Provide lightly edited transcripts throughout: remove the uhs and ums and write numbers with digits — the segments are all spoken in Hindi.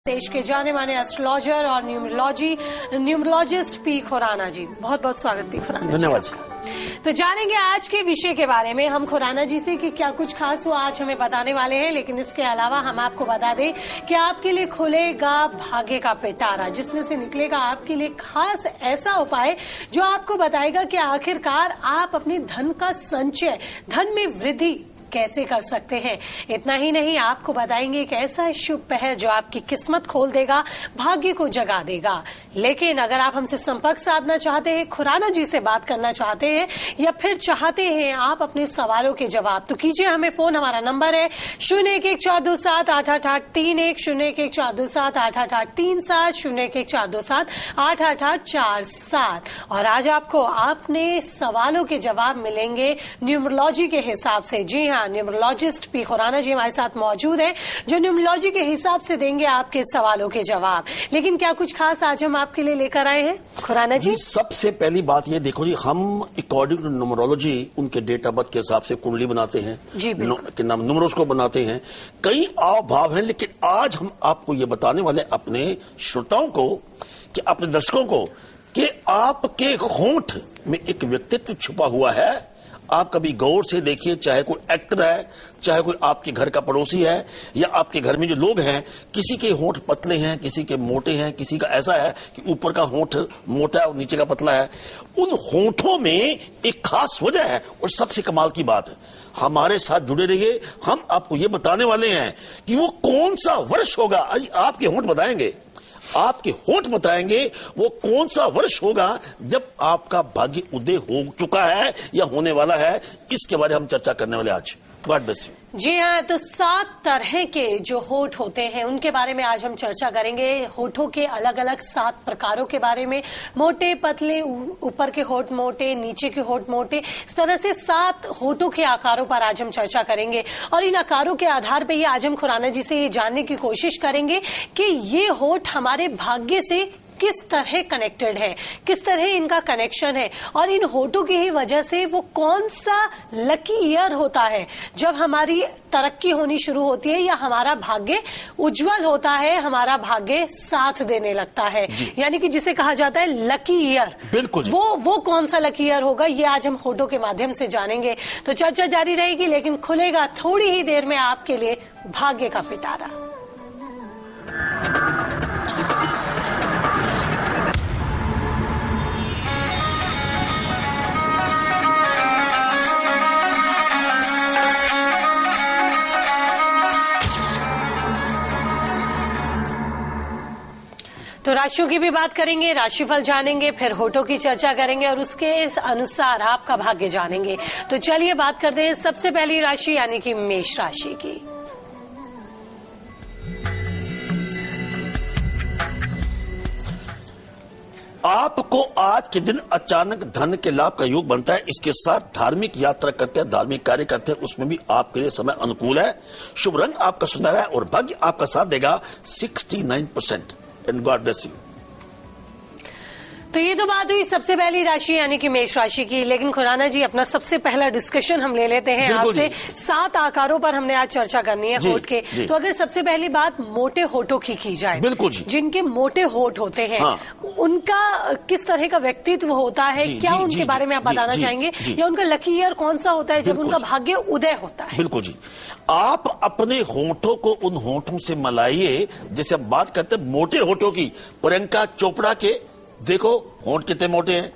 देश के जाने माने एस्ट्रोलॉजर और न्यूमरोलॉजिस्ट पी खुराना जी, बहुत बहुत स्वागत पी खुराना जी। धन्यवाद। तो जानेंगे आज के विषय के बारे में हम खुराना जी से कि क्या कुछ खास वो आज हमें बताने वाले हैं, लेकिन इसके अलावा हम आपको बता दें कि आपके लिए खुलेगा भाग्य का पिटारा, जिसमें से निकलेगा आपके लिए खास ऐसा उपाय जो आपको बताएगा कि आखिरकार आप अपनी धन का संचय, धन में वृद्धि कैसे कर सकते हैं। इतना ही नहीं, आपको बताएंगे एक ऐसा शुभ पहर जो आपकी किस्मत खोल देगा, भाग्य को जगा देगा। लेकिन अगर आप हमसे संपर्क साधना चाहते हैं, खुराना जी से बात करना चाहते हैं, या फिर चाहते हैं आप अपने सवालों के जवाब, तो कीजिए हमें फोन। हमारा नंबर है 0114278831, 0114278837, 0114278847। और आज आपको अपने सवालों के जवाब मिलेंगे न्यूमरोलॉजी के हिसाब से। जी हाँ, न्यूमरोलॉजिस्ट पी खुराना जी हमारे साथ मौजूद है, जो न्यूमरोलॉजी के हिसाब से देंगे आपके सवालों के जवाब। लेकिन क्या कुछ खास आज हम आपके लिए लेकर आए हैं खुराना जी? सबसे पहली बात ये देखो जी, हम अकॉर्डिंग टू न्यूमरोलॉजी उनके डेट ऑफ बर्थ के हिसाब से कुंडली बनाते हैं जी, के नाम न्यूमरोस्कोप बनाते हैं। कई आव भाव हैं, लेकिन आज हम आपको ये बताने वाले अपने श्रोताओं को, कि अपने दर्शकों को, कि आपके होंठ में एक व्यक्तित्व छुपा हुआ है। आप कभी गौर से देखिए, चाहे कोई एक्टर है, चाहे कोई आपके घर का पड़ोसी है, या आपके घर में जो लोग हैं, किसी के होंठ पतले हैं, किसी के मोटे हैं, किसी का ऐसा है कि ऊपर का होंठ मोटा है और नीचे का पतला है। उन होंठों में एक खास वजह है, और सबसे कमाल की बात है, हमारे साथ जुड़े रहिए। हम आपको ये बताने वाले हैं कि वो कौन सा वर्ष होगा। आपके होंठ बताएंगे, आपके होंठ बताएंगे वो कौन सा वर्ष होगा जब आपका भाग्य उदय हो चुका है या होने वाला है। इसके बारे में हम चर्चा करने वाले आज। God bless you. जी हाँ, तो 7 तरह के जो होंठ होते हैं उनके बारे में आज हम चर्चा करेंगे। होठों के अलग अलग 7 प्रकारों के बारे में, मोटे, पतले, ऊपर के होंठ मोटे, नीचे के होंठ मोटे, इस तरह से 7 होठों के आकारों पर आज हम चर्चा करेंगे। और इन आकारों के आधार पर ही आज हम खुराना जी से ये जानने की कोशिश करेंगे कि ये होंठ हमारे भाग्य से किस तरह कनेक्टेड है, किस तरह इनका कनेक्शन है, और इन होठों की ही वजह से वो कौन सा लकी ईयर होता है जब हमारी तरक्की होनी शुरू होती है, या हमारा भाग्य उज्जवल होता है, हमारा भाग्य साथ देने लगता है, यानी कि जिसे कहा जाता है लकी ईयर। बिल्कुल। वो कौन सा लकी ईयर होगा, ये आज हम होठों के माध्यम से जानेंगे। तो चर्चा जारी रहेगी, लेकिन खुलेगा थोड़ी ही देर में आपके लिए भाग्य का पिटारा। तो राशियों की भी बात करेंगे, राशिफल जानेंगे, फिर होठों की चर्चा करेंगे और उसके अनुसार आपका भाग्य जानेंगे। तो चलिए बात करते हैं सबसे पहली राशि यानी कि मेष राशि की। आपको आज के दिन अचानक धन के लाभ का योग बनता है। इसके साथ धार्मिक यात्रा करते हैं, धार्मिक कार्य करते हैं, उसमें भी आपके लिए समय अनुकूल है। शुभ रंग आपका सुनहरा है और भाग्य आपका साथ देगा 69%। And God bless you. तो ये तो बात हुई सबसे पहली राशि यानी कि मेष राशि की। लेकिन खुराना जी, अपना सबसे पहला डिस्कशन हम ले लेते हैं आपसे। 7 आकारों पर हमने आज चर्चा करनी है होठ के। तो अगर सबसे पहली बात मोटे होठों की जाए, बिल्कुल जी, जिनके मोटे होठ होते हैं, हाँ, उनका किस तरह का व्यक्तित्व होता है, क्या उनके बारे में आप बताना चाहेंगे, या उनका लकी ईयर कौन सा होता है जब उनका भाग्य उदय होता है? बिल्कुल जी, आप अपने होठों को उन होठों से मिलाइए। जैसे हम बात करते हैं मोटे होठों की, प्रियंका चोपड़ा के देखो होंठ कितने मोटे हैं।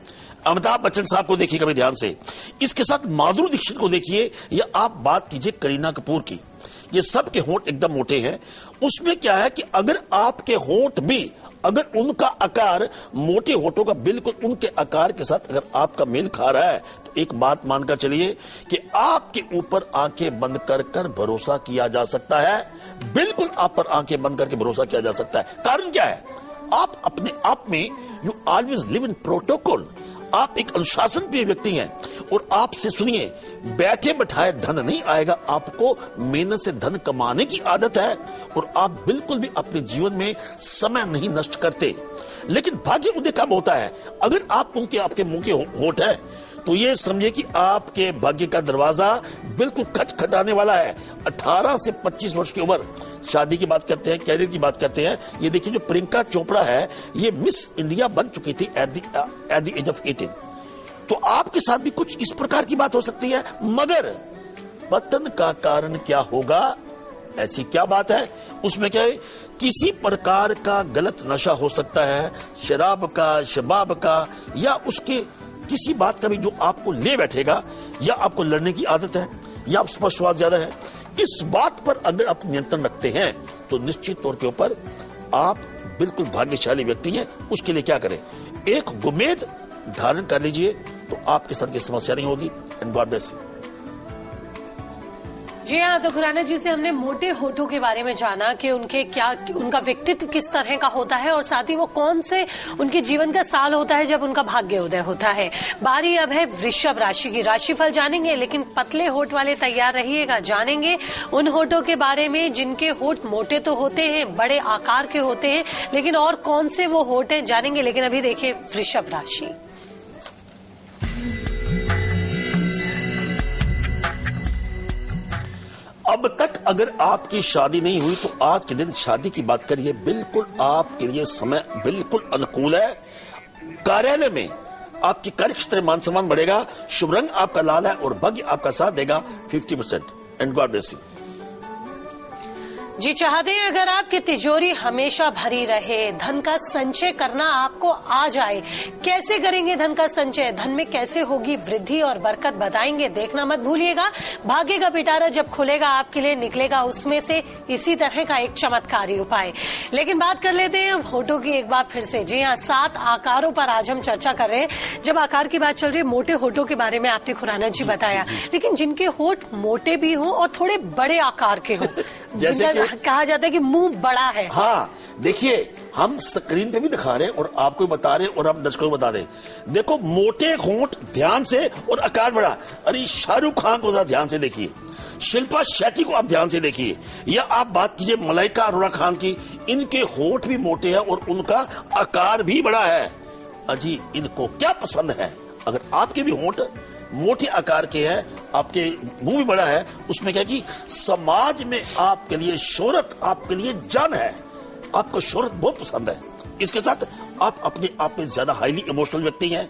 अमिताभ बच्चन साहब को देखिए कभी ध्यान से। इसके साथ माधुरी दीक्षित को देखिए, या आप बात कीजिए करीना कपूर की, ये सब के होंठ एकदम मोटे हैं। उसमें क्या है कि अगर आपके होंठ भी, अगर उनका आकार मोटे होठों का बिल्कुल उनके आकार के साथ अगर आपका मेल खा रहा है, तो एक बात मानकर चलिए कि आपके ऊपर आंखें बंद कर कर भरोसा किया जा सकता है। बिल्कुल आप पर आंखें बंद करके भरोसा किया जा सकता है। कारण क्या है? आप अपने आप में you always live in protocol. आप एक अनुशासन प्रिय व्यक्ति हैं, और आपसे सुनिए, बैठे बैठाए धन नहीं आएगा, आपको मेहनत से धन कमाने की आदत है, और आप बिल्कुल भी अपने जीवन में समय नहीं नष्ट करते। लेकिन भाग्य उदय कब होता है? अगर आप उनके आपके मुंह के होठ है तो ये समझिए कि आपके भाग्य का दरवाजा बिल्कुल खटखटाने वाला है। 18 से 25 वर्ष की उम्र, शादी की बात करते हैं, कैरियर की बात करते हैं। ये देखिए जो प्रियंका चोपड़ा है, ये मिस इंडिया बन चुकी थी एट द एज ऑफ 18। तो आपके साथ भी कुछ इस प्रकार की बात हो सकती है। मगर पतन का कारण क्या होगा, ऐसी क्या बात है? उसमें क्या है, किसी प्रकार का गलत नशा हो सकता है, शराब का, शबाब का, या उसके किसी बात का भी जो आपको ले बैठेगा, या आपको लड़ने की आदत है, या आप स्पष्टवाद ज्यादा है। इस बात पर अगर आप नियंत्रण रखते हैं तो निश्चित तौर के ऊपर आप बिल्कुल भाग्यशाली व्यक्ति हैं। उसके लिए क्या करें, एक गुमेद धारण कर लीजिए तो आपके साथ की समस्या नहीं होगी। And God bless you. जी हाँ, तो खुराना जी से हमने मोटे होठों के बारे में जाना कि उनका व्यक्तित्व किस तरह का होता है और साथ ही वो कौन से उनके जीवन का साल होता है जब उनका भाग्य उदय होता है। बारी अब है वृषभ राशि की। राशिफल जानेंगे, लेकिन पतले होठ वाले तैयार रहिएगा। जानेंगे उन होठों के बारे में जिनके होठ मोटे तो होते हैं, बड़े आकार के होते हैं, लेकिन और कौन से वो होठ हैं जानेंगे। लेकिन अभी देखिए वृषभ राशि। अब तक अगर आपकी शादी नहीं हुई तो आज के दिन शादी की बात करिए। बिल्कुल आपके लिए समय बिल्कुल अनुकूल है। कार्यालय में आपकी कार्य क्षेत्र में मान सम्मान बढ़ेगा। शुभ रंग आपका लाल है और भाग्य आपका साथ देगा 50%। And God bless you. जी, चाहते हैं अगर आपकी तिजोरी हमेशा भरी रहे, धन का संचय करना आपको आ जाए, कैसे करेंगे धन का संचय, धन में कैसे होगी वृद्धि और बरकत, बताएंगे। देखना मत भूलिएगा। भाग्य का पिटारा जब खुलेगा आपके लिए निकलेगा उसमें से इसी तरह का एक चमत्कारी उपाय। लेकिन बात कर लेते हैं अब होठों की एक बार फिर से। जी हाँ, 7 आकारों पर आज हम चर्चा कर रहे हैं। जब आकार की बात चल रही है, मोटे होठों के बारे में आपने खुराना जी बताया, लेकिन जिनके होठ मोटे भी हों और थोड़े बड़े आकार के हों, जैसे कहा जाता है कि मुंह बड़ा है। हाँ, देखिए हम स्क्रीन पे भी दिखा रहे हैं और आपको बता रहे हैं और आप दर्शकों को बता दें। देखो मोटे होंठ ध्यान से और आकार बड़ा। अरे शाहरुख खान को जरा ध्यान से देखिए, शिल्पा शेट्टी को आप ध्यान से देखिए, या आप बात कीजिए मलाइका अरोड़ा खान की, इनके होंठ भी मोटे हैं और उनका आकार भी बड़ा है। अजी इनको क्या पसंद है? अगर आपके भी होंठ मोटे आकार के हैं, आपके मुंह भी बड़ा है, उसमें क्या कि समाज में आपके लिए शोहरत, आपके लिए जान है, आपको शोहरत बहुत पसंद है। इसके साथ आप अपने आप में ज्यादा हाईली इमोशनल व्यक्ति हैं,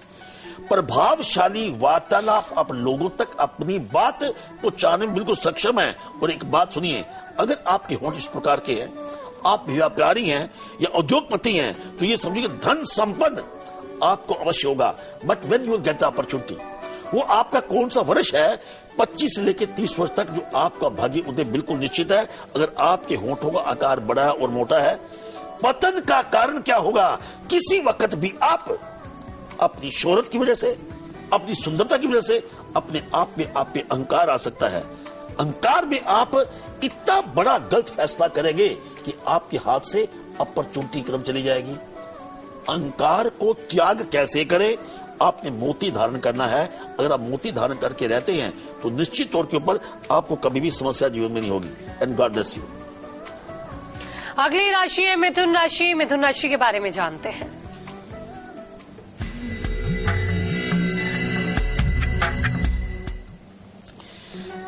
प्रभावशाली वार्तालाप, आप लोगों तक अपनी बात पहुंचाने में बिल्कुल सक्षम है। और एक बात सुनिए, अगर आपके होंठ इस प्रकार के हैं, आप व्यापारी हैं या उद्योगपति हैं, तो ये समझिए धन संपन्न आपको अवश्य होगा। But when you get the opportunity, वो आपका कौन सा वर्ष है, 25 से लेकर 30 वर्ष तक, जो आपका भाग्य उदय बिल्कुल निश्चित है। अगर आपके होंठों का आकार बड़ा है और मोटा है, पतन का कारण क्या होगा, किसी वक्त भी आप अपनी शोहरत की वजह से, अपनी सुंदरता की वजह से अपने आप में आप पे अहंकार आ सकता है। अहंकार में आप इतना बड़ा गलत फैसला करेंगे कि आपके हाथ से अपॉर्चुनिटी कदम चली जाएगी। अहंकार को त्याग कैसे करें? आपने मोती धारण करना है। अगर आप मोती धारण करके रहते हैं तो निश्चित तौर के ऊपर आपको कभी भी समस्या जीवन में नहीं होगी। And God bless you. अगली राशि है मिथुन राशि। मिथुन राशि के बारे में जानते हैं।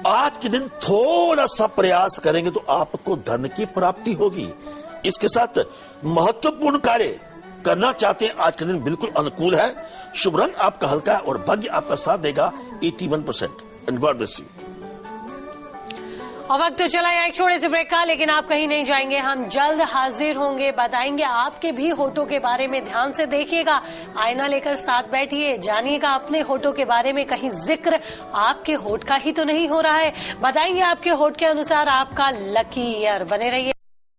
आज के दिन थोड़ा सा प्रयास करेंगे तो आपको धन की प्राप्ति होगी। इसके साथ महत्वपूर्ण कार्य करना चाहते हैं, आज का दिन बिल्कुल अनुकूल है। शुभ रंग आपका हल्का है और भाग्य आपका साथ देगा 81%। And God bless you. और वक्त तो चला एक छोटे से ब्रेक का, लेकिन आप कहीं नहीं जाएंगे, हम जल्द हाजिर होंगे। बताएंगे आपके भी होठों के बारे में। ध्यान से देखिएगा, आईना लेकर साथ बैठिए, जानिएगा अपने होठों के बारे में कहीं जिक्र आपके होठ का ही तो नहीं हो रहा है। बताएंगे आपके होठ के अनुसार आपका लकी ईयर। बने रहिए।